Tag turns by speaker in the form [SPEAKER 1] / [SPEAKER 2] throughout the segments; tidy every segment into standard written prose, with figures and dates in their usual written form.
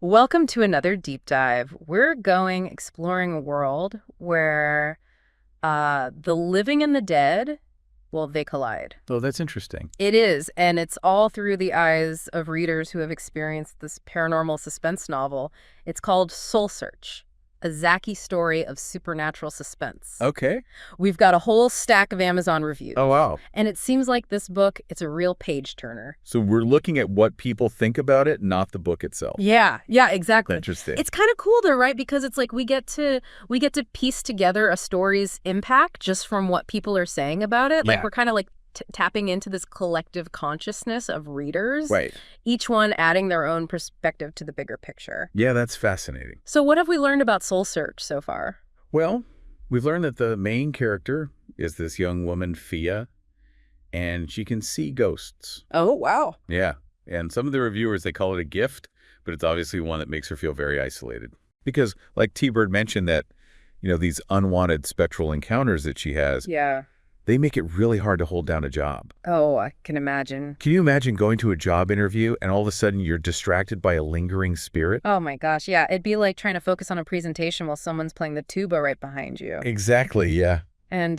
[SPEAKER 1] Welcome to another deep dive. We're going exploring a world where the living and the dead, well, they collide.
[SPEAKER 2] Oh, that's interesting.
[SPEAKER 1] It is, and it's all through the eyes of readers who have experienced this paranormal suspense novel. It's called Soul Search, a ZACKIE story of supernatural suspense.
[SPEAKER 2] Okay.
[SPEAKER 1] We've got a whole stack of Amazon reviews.
[SPEAKER 2] Oh, wow.
[SPEAKER 1] And it seems like this book, it's a real page-turner.
[SPEAKER 2] So we're looking at what people think about it, not the book itself.
[SPEAKER 1] Yeah, exactly.
[SPEAKER 2] Interesting.
[SPEAKER 1] It's kind of cool though, right? Because it's like we get to piece together a story's impact just from what people are saying about it. Like
[SPEAKER 2] Yeah.
[SPEAKER 1] we're kind of like tapping into this collective consciousness of readers.
[SPEAKER 2] Right.
[SPEAKER 1] Each one adding their own perspective to the bigger picture.
[SPEAKER 2] Yeah, that's fascinating.
[SPEAKER 1] So what have we learned about Soul Search so far?
[SPEAKER 2] Well, we've learned that the main character is this young woman, Fia, and she can see ghosts.
[SPEAKER 1] Oh, wow.
[SPEAKER 2] Yeah. And some of the reviewers, they call it a gift, but it's obviously one that makes her feel very isolated. Because like T-Bird mentioned that, these unwanted spectral encounters that she has,
[SPEAKER 1] Yeah.
[SPEAKER 2] they make it really hard to hold down a job.
[SPEAKER 1] Oh, I can imagine.
[SPEAKER 2] Can you imagine going to a job interview and all of a sudden you're distracted by a lingering spirit?
[SPEAKER 1] Oh my gosh, yeah. It'd be like trying to focus on a presentation while someone's playing the tuba right behind you.
[SPEAKER 2] Exactly, yeah.
[SPEAKER 1] And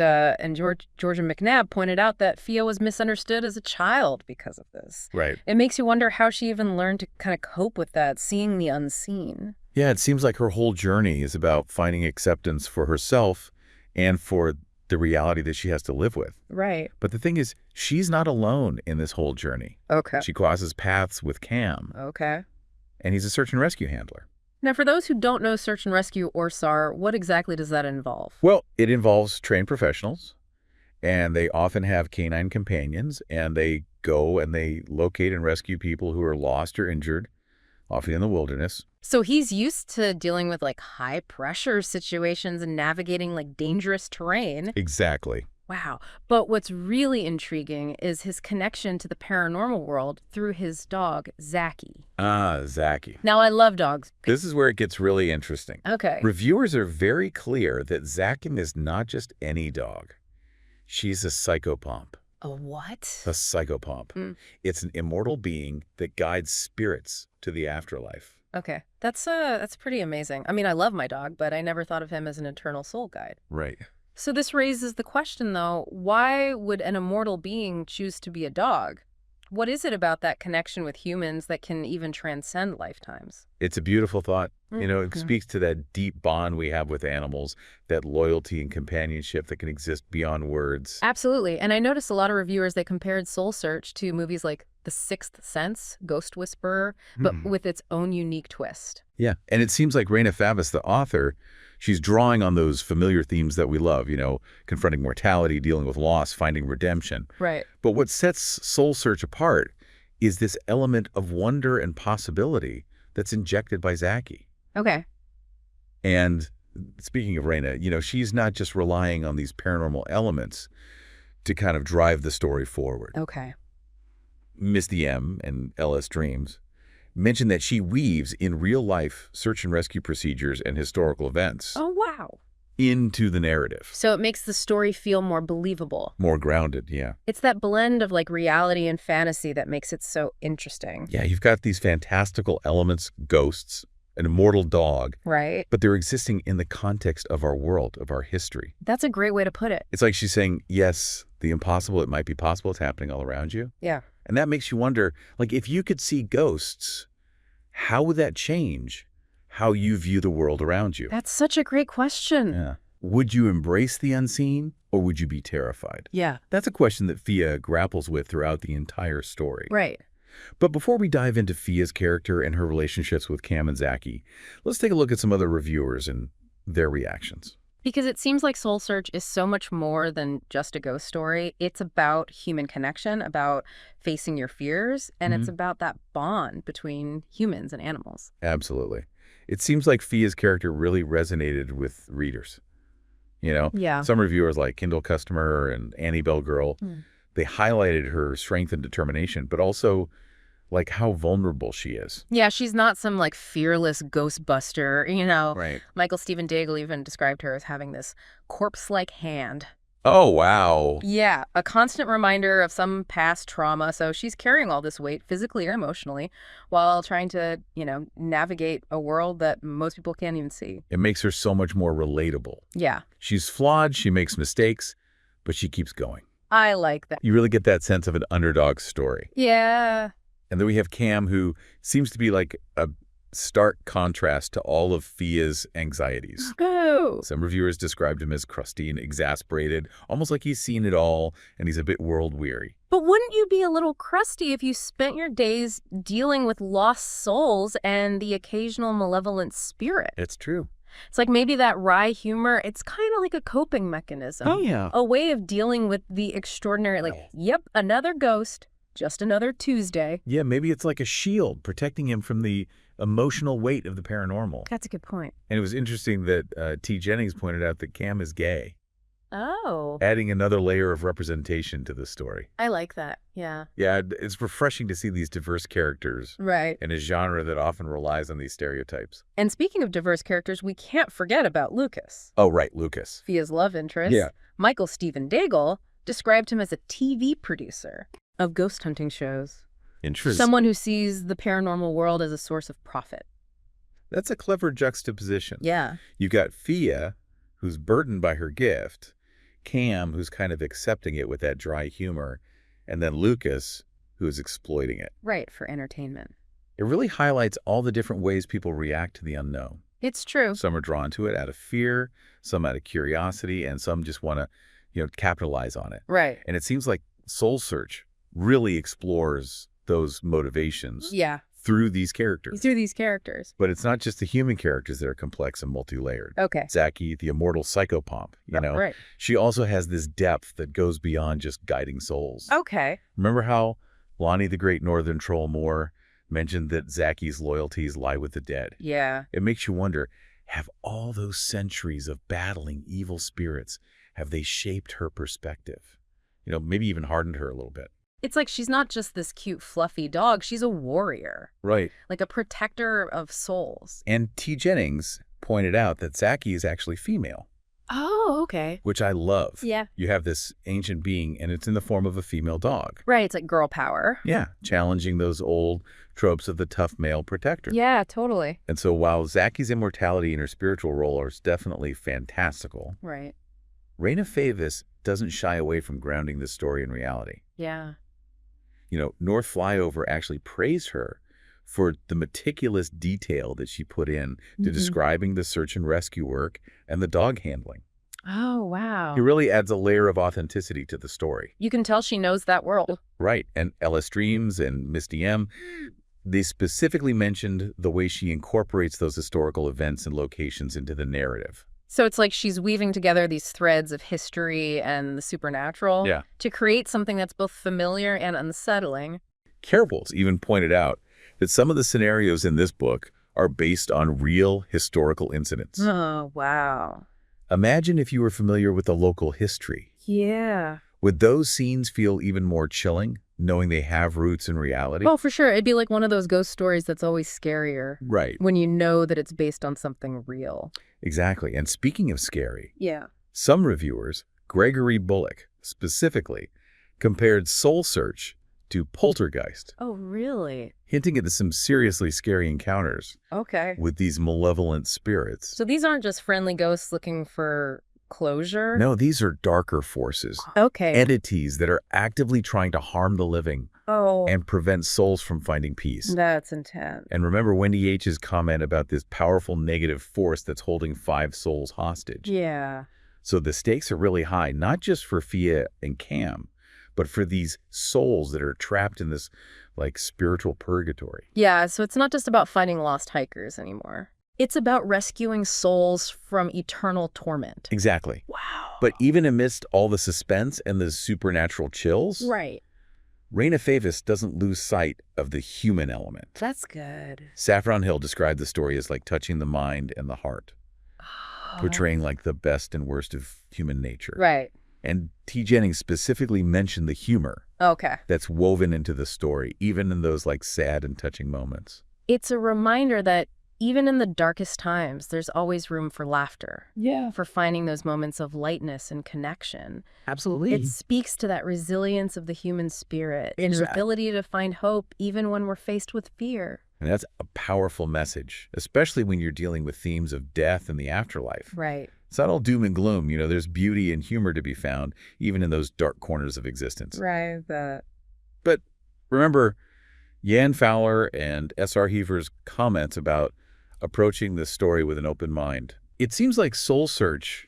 [SPEAKER 1] Georgia McNabb pointed out that Fia was misunderstood as a child because of this.
[SPEAKER 2] Right.
[SPEAKER 1] It makes you wonder how she even learned to kind of cope with that, seeing the unseen.
[SPEAKER 2] Yeah, it seems like her whole journey is about finding acceptance for herself and for the reality that she has to live with.
[SPEAKER 1] Right.
[SPEAKER 2] But the thing is, she's not alone in this whole journey.
[SPEAKER 1] Okay.
[SPEAKER 2] She crosses paths with Cam,
[SPEAKER 1] Okay.
[SPEAKER 2] and he's a search and rescue handler.
[SPEAKER 1] Now, for those who don't know search and rescue or SAR, what exactly does that involve?
[SPEAKER 2] Well, it involves trained professionals, and they often have canine companions, and they go and they locate and rescue people who are lost or injured, often in the wilderness.
[SPEAKER 1] So he's used to dealing with like high pressure situations and navigating like dangerous terrain.
[SPEAKER 2] Exactly.
[SPEAKER 1] Wow. But what's really intriguing is his connection to the paranormal world through his dog, ZACKIE.
[SPEAKER 2] Ah, Zackie.
[SPEAKER 1] Now, I love dogs.
[SPEAKER 2] This is where it gets really interesting.
[SPEAKER 1] Okay.
[SPEAKER 2] Reviewers are very clear that Zackie is not just any dog. She's a psychopomp.
[SPEAKER 1] A what?
[SPEAKER 2] A psychopomp.
[SPEAKER 1] Mm.
[SPEAKER 2] It's an immortal being that guides spirits to the afterlife.
[SPEAKER 1] Okay. That's pretty amazing. I mean, I love my dog, but I never thought of him as an eternal soul guide.
[SPEAKER 2] Right.
[SPEAKER 1] So this raises the question, though, why would an immortal being choose to be a dog? What is it about that connection with humans that can even transcend lifetimes?
[SPEAKER 2] It's a beautiful thought. It
[SPEAKER 1] Mhm.
[SPEAKER 2] speaks to that deep bond we have with animals, that loyalty and companionship that can exist beyond words.
[SPEAKER 1] Absolutely. And I noticed a lot of reviewers, they compared Soul Search to movies like The Sixth Sense, Ghost Whisperer, but with its own unique twist.
[SPEAKER 2] Yeah. And it seems like Raina Favis, the author, she's drawing on those familiar themes that we love, confronting mortality, dealing with loss, finding redemption.
[SPEAKER 1] Right.
[SPEAKER 2] But what sets Soul Search apart is this element of wonder and possibility that's injected by Zackie.
[SPEAKER 1] Okay.
[SPEAKER 2] And speaking of Raina, she's not just relying on these paranormal elements to kind of drive the story forward.
[SPEAKER 1] Okay.
[SPEAKER 2] Misty M and LS Dreams mentioned that she weaves in real-life search and rescue procedures and historical events
[SPEAKER 1] Oh, wow.
[SPEAKER 2] into the narrative.
[SPEAKER 1] So it makes the story feel more believable.
[SPEAKER 2] More grounded, yeah.
[SPEAKER 1] It's that blend of like reality and fantasy that makes it so interesting.
[SPEAKER 2] Yeah, you've got these fantastical elements, ghosts, an immortal dog,
[SPEAKER 1] Right.
[SPEAKER 2] but they're existing in the context of our world, of our history.
[SPEAKER 1] That's a great way to put it.
[SPEAKER 2] It's like she's saying, yes, the impossible, it might be possible, it's happening all around you.
[SPEAKER 1] Yeah.
[SPEAKER 2] And that makes you wonder, like, if you could see ghosts, how would that change how you view the world around you?
[SPEAKER 1] That's such a great question.
[SPEAKER 2] Yeah. Would you embrace the unseen, or would you be terrified?
[SPEAKER 1] Yeah.
[SPEAKER 2] That's a question that Fia grapples with throughout the entire story.
[SPEAKER 1] Right.
[SPEAKER 2] But before we dive into Fia's character and her relationships with Cam and Zackie, let's take a look at some other reviewers and their reactions.
[SPEAKER 1] Because it seems like Soul Search is so much more than just a ghost story. It's about human connection, about facing your fears, and it's about that bond between humans and animals.
[SPEAKER 2] Absolutely. It seems like Fia's character really resonated with readers.
[SPEAKER 1] Yeah.
[SPEAKER 2] Some reviewers like Kindle Customer and Annie Bell Girl, they highlighted her strength and determination, but also like how vulnerable she is.
[SPEAKER 1] Yeah, she's not some like fearless ghostbuster,
[SPEAKER 2] Right.
[SPEAKER 1] Michael Stephen Daigle even described her as having this corpse-like hand.
[SPEAKER 2] Oh, wow.
[SPEAKER 1] Yeah, a constant reminder of some past trauma. So she's carrying all this weight physically or emotionally while trying to, navigate a world that most people can't even see.
[SPEAKER 2] It makes her so much more relatable.
[SPEAKER 1] Yeah,
[SPEAKER 2] She's flawed, she makes mistakes, but she keeps going.
[SPEAKER 1] I like that.
[SPEAKER 2] You really get that sense of an underdog story.
[SPEAKER 1] Yeah.
[SPEAKER 2] And then we have Cam, who seems to be like a stark contrast to all of Fia's anxieties.
[SPEAKER 1] Oh.
[SPEAKER 2] Some reviewers described him as crusty and exasperated, almost like he's seen it all and he's a bit world-weary.
[SPEAKER 1] But wouldn't you be a little crusty if you spent your days dealing with lost souls and the occasional malevolent spirit?
[SPEAKER 2] It's true.
[SPEAKER 1] It's like maybe that wry humor, it's kind of like a coping mechanism.
[SPEAKER 2] Oh, yeah.
[SPEAKER 1] A way of dealing with the extraordinary, yep, another ghost, just another Tuesday.
[SPEAKER 2] Yeah, maybe it's like a shield protecting him from the emotional weight of the paranormal.
[SPEAKER 1] That's a good point.
[SPEAKER 2] And it was interesting that T. Jennings pointed out that Cam is gay,
[SPEAKER 1] Oh.
[SPEAKER 2] adding another layer of representation to the story.
[SPEAKER 1] I like that. Yeah.
[SPEAKER 2] Yeah, it's refreshing to see these diverse characters
[SPEAKER 1] Right.
[SPEAKER 2] in a genre that often relies on these stereotypes.
[SPEAKER 1] And speaking of diverse characters, we can't forget about Lucas.
[SPEAKER 2] Oh, right, Lucas.
[SPEAKER 1] Fia's love interest.
[SPEAKER 2] Yeah.
[SPEAKER 1] Michael Stephen Daigle described him as a TV producer of ghost hunting shows.
[SPEAKER 2] Interesting.
[SPEAKER 1] Someone who sees the paranormal world as a source of profit.
[SPEAKER 2] That's a clever juxtaposition.
[SPEAKER 1] Yeah.
[SPEAKER 2] You've got Fia, who's burdened by her gift, Cam, who's kind of accepting it with that dry humor, and then Lucas, who's exploiting it.
[SPEAKER 1] Right, for entertainment.
[SPEAKER 2] It really highlights all the different ways people react to the unknown.
[SPEAKER 1] It's true.
[SPEAKER 2] Some are drawn to it out of fear, some out of curiosity, and some just want to, capitalize on it.
[SPEAKER 1] Right.
[SPEAKER 2] And it seems like Soul Search really explores those motivations
[SPEAKER 1] Yeah.
[SPEAKER 2] through these characters.
[SPEAKER 1] Through these characters.
[SPEAKER 2] But it's not just the human characters that are complex and multi-layered.
[SPEAKER 1] Okay.
[SPEAKER 2] ZACKIE, the immortal psychopomp,
[SPEAKER 1] Right.
[SPEAKER 2] she also has this depth that goes beyond just guiding souls.
[SPEAKER 1] Okay.
[SPEAKER 2] Remember how Lonnie the Great Northern Troll Moore mentioned that ZACKIE's loyalties lie with the dead?
[SPEAKER 1] Yeah.
[SPEAKER 2] It makes you wonder, have all those centuries of battling evil spirits, have they shaped her perspective? Maybe even hardened her a little bit.
[SPEAKER 1] It's like she's not just this cute, fluffy dog. She's a warrior.
[SPEAKER 2] Right.
[SPEAKER 1] Like a protector of souls.
[SPEAKER 2] And T. Jennings pointed out that ZACKIE is actually female,
[SPEAKER 1] Oh, okay.
[SPEAKER 2] which I love.
[SPEAKER 1] Yeah.
[SPEAKER 2] You have this ancient being, and it's in the form of a female dog.
[SPEAKER 1] Right. It's like girl power.
[SPEAKER 2] Yeah, challenging those old tropes of the tough male protector.
[SPEAKER 1] Yeah, totally.
[SPEAKER 2] And so while ZACKIE's immortality and her spiritual role are definitely fantastical,
[SPEAKER 1] Right.
[SPEAKER 2] Raina Favis doesn't shy away from grounding this story in reality.
[SPEAKER 1] Yeah.
[SPEAKER 2] North Flyover actually praised her for the meticulous detail that she put in to describing the search and rescue work and the dog handling.
[SPEAKER 1] Oh, wow.
[SPEAKER 2] It really adds a layer of authenticity to the story.
[SPEAKER 1] You can tell she knows that world.
[SPEAKER 2] Right. And Ella Streams and Misty M, they specifically mentioned the way she incorporates those historical events and locations into the narrative.
[SPEAKER 1] So it's like she's weaving together these threads of history and the supernatural to create something that's both familiar and unsettling.
[SPEAKER 2] Carols even pointed out that some of the scenarios in this book are based on real historical incidents.
[SPEAKER 1] Oh, wow.
[SPEAKER 2] Imagine if you were familiar with the local history.
[SPEAKER 1] Yeah.
[SPEAKER 2] Would those scenes feel even more chilling, knowing they have roots in reality?
[SPEAKER 1] Oh, for sure. It'd be like one of those ghost stories that's always scarier.
[SPEAKER 2] Right.
[SPEAKER 1] When you know that it's based on something real.
[SPEAKER 2] Exactly. And speaking of scary,
[SPEAKER 1] Yeah.
[SPEAKER 2] some reviewers, Gregory Bullock specifically, compared Soul Search to Poltergeist,
[SPEAKER 1] Oh, really?
[SPEAKER 2] hinting at some seriously scary encounters
[SPEAKER 1] Okay.
[SPEAKER 2] with these malevolent spirits.
[SPEAKER 1] So these aren't just friendly ghosts looking for closure?
[SPEAKER 2] No, these are darker forces,
[SPEAKER 1] Okay.
[SPEAKER 2] entities that are actively trying to harm the living
[SPEAKER 1] Oh,
[SPEAKER 2] and prevent souls from finding peace.
[SPEAKER 1] that's intense.
[SPEAKER 2] And remember Wendy H's comment about this powerful negative force that's holding 5 souls hostage.
[SPEAKER 1] Yeah.
[SPEAKER 2] So the stakes are really high, not just for Fia and Cam, but for these souls that are trapped in this spiritual purgatory.
[SPEAKER 1] Yeah, so it's not just about finding lost hikers anymore. It's about rescuing souls from eternal torment.
[SPEAKER 2] Exactly.
[SPEAKER 1] Wow.
[SPEAKER 2] But even amidst all the suspense and the supernatural chills,
[SPEAKER 1] Right.
[SPEAKER 2] Raina Favis doesn't lose sight of the human element.
[SPEAKER 1] That's good.
[SPEAKER 2] Saffron Hill described the story as like touching the mind and the heart, portraying like the best and worst of human nature.
[SPEAKER 1] Right.
[SPEAKER 2] And T. Jennings specifically mentioned the humor
[SPEAKER 1] Okay.
[SPEAKER 2] that's woven into the story, even in those sad and touching moments.
[SPEAKER 1] It's a reminder that Even in the darkest times, there's always room for laughter,
[SPEAKER 2] Yeah.
[SPEAKER 1] for finding those moments of lightness and connection.
[SPEAKER 2] Absolutely.
[SPEAKER 1] It speaks to that resilience of the human spirit, your
[SPEAKER 2] Exactly.
[SPEAKER 1] ability to find hope even when we're faced with fear.
[SPEAKER 2] And that's a powerful message, especially when you're dealing with themes of death and the afterlife.
[SPEAKER 1] Right.
[SPEAKER 2] It's not all doom and gloom. There's beauty and humor to be found, even in those dark corners of existence.
[SPEAKER 1] Right.
[SPEAKER 2] But remember, Jan Fowler and S.R. Heaver's comments about approaching this story with an open mind. It seems like Soul Search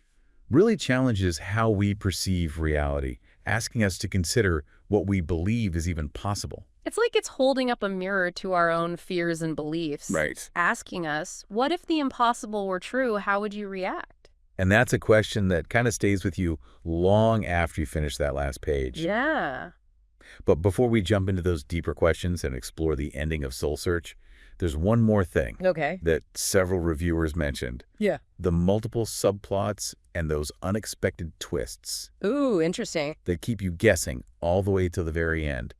[SPEAKER 2] really challenges how we perceive reality, asking us to consider what we believe is even possible.
[SPEAKER 1] It's like it's holding up a mirror to our own fears and beliefs.
[SPEAKER 2] Right.
[SPEAKER 1] Asking us, what if the impossible were true? How would you react?
[SPEAKER 2] And that's a question that kind of stays with you long after you finish that last page.
[SPEAKER 1] Yeah.
[SPEAKER 2] But before we jump into those deeper questions and explore the ending of Soul Search, there's one more thing
[SPEAKER 1] Okay.
[SPEAKER 2] that several reviewers mentioned.
[SPEAKER 1] Yeah.
[SPEAKER 2] The multiple subplots and those unexpected twists
[SPEAKER 1] Ooh, interesting.
[SPEAKER 2] that keep you guessing all the way to the very end.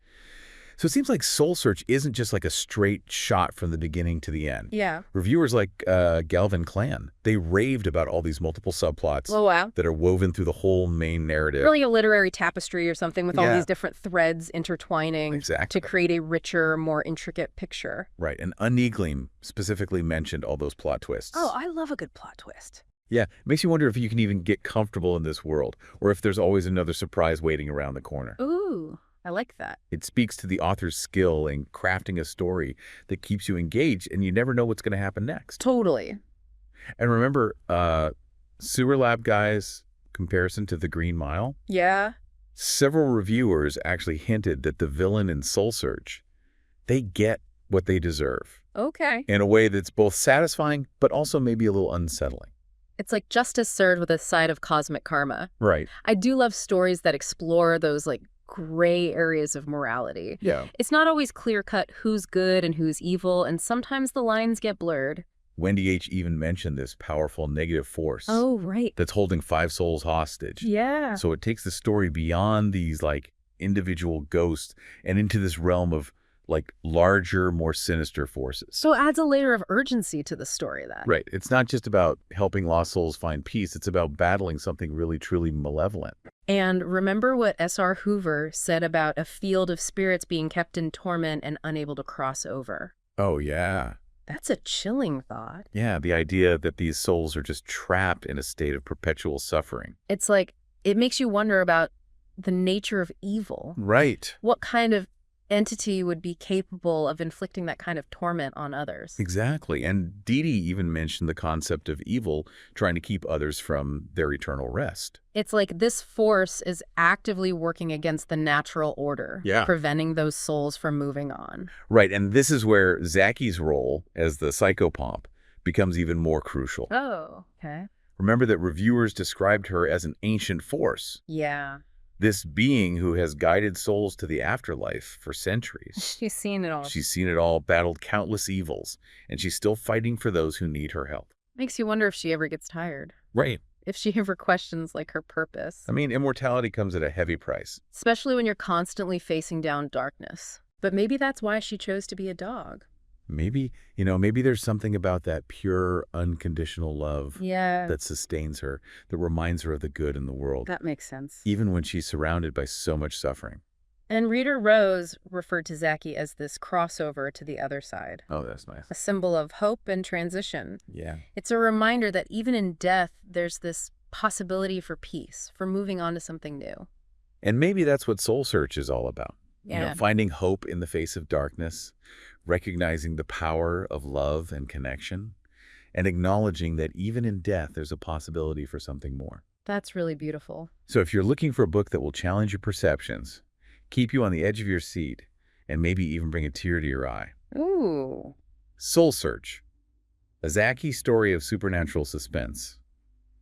[SPEAKER 2] So it seems like Soul Search isn't just like a straight shot from the beginning to the end.
[SPEAKER 1] Yeah.
[SPEAKER 2] Reviewers like Galvin Clan, they raved about all these multiple subplots
[SPEAKER 1] Oh, wow.
[SPEAKER 2] that are woven through the whole main narrative.
[SPEAKER 1] Really a literary tapestry or something with all
[SPEAKER 2] Yeah.
[SPEAKER 1] these different threads intertwining
[SPEAKER 2] Exactly.
[SPEAKER 1] to create a richer, more intricate picture.
[SPEAKER 2] Right, and Uniglim specifically mentioned all those plot twists.
[SPEAKER 1] Oh, I love a good plot twist.
[SPEAKER 2] Yeah, it makes you wonder if you can even get comfortable in this world, or if there's always another surprise waiting around the corner.
[SPEAKER 1] Ooh, I like that.
[SPEAKER 2] It speaks to the author's skill in crafting a story that keeps you engaged, and you never know what's going to happen next.
[SPEAKER 1] Totally.
[SPEAKER 2] And remember, Sewer Lab Guy's comparison to The Green Mile?
[SPEAKER 1] Yeah.
[SPEAKER 2] Several reviewers actually hinted that the villain in Soul Search, they get what they deserve
[SPEAKER 1] Okay.
[SPEAKER 2] in a way that's both satisfying, but also maybe a little unsettling.
[SPEAKER 1] It's like justice served with a side of cosmic karma.
[SPEAKER 2] Right.
[SPEAKER 1] I do love stories that explore those gray areas of morality.
[SPEAKER 2] Yeah.
[SPEAKER 1] It's not always clear-cut who's good and who's evil, and sometimes the lines get blurred.
[SPEAKER 2] Wendy H. even mentioned this powerful negative force
[SPEAKER 1] Oh, right.
[SPEAKER 2] that's holding 5 souls hostage.
[SPEAKER 1] Yeah.
[SPEAKER 2] So it takes the story beyond these individual ghosts and into this realm of larger, more sinister forces.
[SPEAKER 1] So it adds a layer of urgency to the story then.
[SPEAKER 2] Right. It's not just about helping lost souls find peace. It's about battling something really, truly malevolent.
[SPEAKER 1] And remember what S.R. Hoover said about a field of spirits being kept in torment and unable to cross over.
[SPEAKER 2] Oh, yeah.
[SPEAKER 1] That's a chilling thought.
[SPEAKER 2] Yeah, the idea that these souls are just trapped in a state of perpetual suffering.
[SPEAKER 1] It's it makes you wonder about the nature of evil.
[SPEAKER 2] Right.
[SPEAKER 1] What kind of entity would be capable of inflicting that kind of torment on others?
[SPEAKER 2] Exactly. And Dee Dee even mentioned the concept of evil trying to keep others from their eternal rest.
[SPEAKER 1] It's like this force is actively working against the natural order,
[SPEAKER 2] Yeah.
[SPEAKER 1] preventing those souls from moving on.
[SPEAKER 2] Right. And this is where Zackie's role as the psychopomp becomes even more crucial.
[SPEAKER 1] Oh, okay.
[SPEAKER 2] Remember that reviewers described her as an ancient force,
[SPEAKER 1] Yeah.
[SPEAKER 2] this being who has guided souls to the afterlife for centuries.
[SPEAKER 1] She's seen it all.
[SPEAKER 2] She's seen it all, battled countless evils, and she's still fighting for those who need her help.
[SPEAKER 1] Makes you wonder if she ever gets tired.
[SPEAKER 2] Right.
[SPEAKER 1] If she ever questions her purpose.
[SPEAKER 2] I mean, immortality comes at a heavy price.
[SPEAKER 1] Especially when you're constantly facing down darkness. But maybe that's why she chose to be a dog.
[SPEAKER 2] Maybe, maybe there's something about that pure, unconditional love
[SPEAKER 1] Yeah.
[SPEAKER 2] that sustains her, that reminds her of the good in the world,
[SPEAKER 1] That makes sense.
[SPEAKER 2] even when she's surrounded by so much suffering.
[SPEAKER 1] And Reader Rose referred to Zackie as this crossover to the other side,
[SPEAKER 2] Oh, that's nice.
[SPEAKER 1] a symbol of hope and transition.
[SPEAKER 2] Yeah.
[SPEAKER 1] It's a reminder that even in death, there's this possibility for peace, for moving on to something new.
[SPEAKER 2] And maybe that's what Soul Search is all about.
[SPEAKER 1] Yeah.
[SPEAKER 2] Finding hope in the face of darkness, recognizing the power of love and connection, and acknowledging that even in death, there's a possibility for something more.
[SPEAKER 1] That's really beautiful.
[SPEAKER 2] So if you're looking for a book that will challenge your perceptions, keep you on the edge of your seat, and maybe even bring a tear to your eye,
[SPEAKER 1] Ooh.
[SPEAKER 2] Soul Search, a Zackie story of supernatural suspense,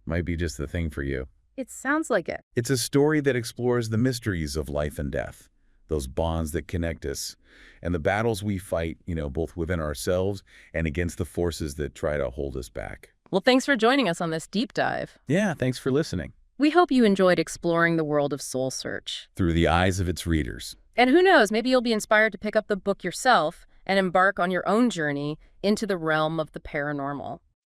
[SPEAKER 2] might be just the thing for you.
[SPEAKER 1] It sounds like it.
[SPEAKER 2] It's a story that explores the mysteries of life and death, those bonds that connect us, and the battles we fight, both within ourselves and against the forces that try to hold us back.
[SPEAKER 1] Well, thanks for joining us on this deep dive.
[SPEAKER 2] Yeah, thanks for listening.
[SPEAKER 1] We hope you enjoyed exploring the world of Soul Search.
[SPEAKER 2] Through the eyes of its readers.
[SPEAKER 1] And who knows, maybe you'll be inspired to pick up the book yourself and embark on your own journey into the realm of the paranormal.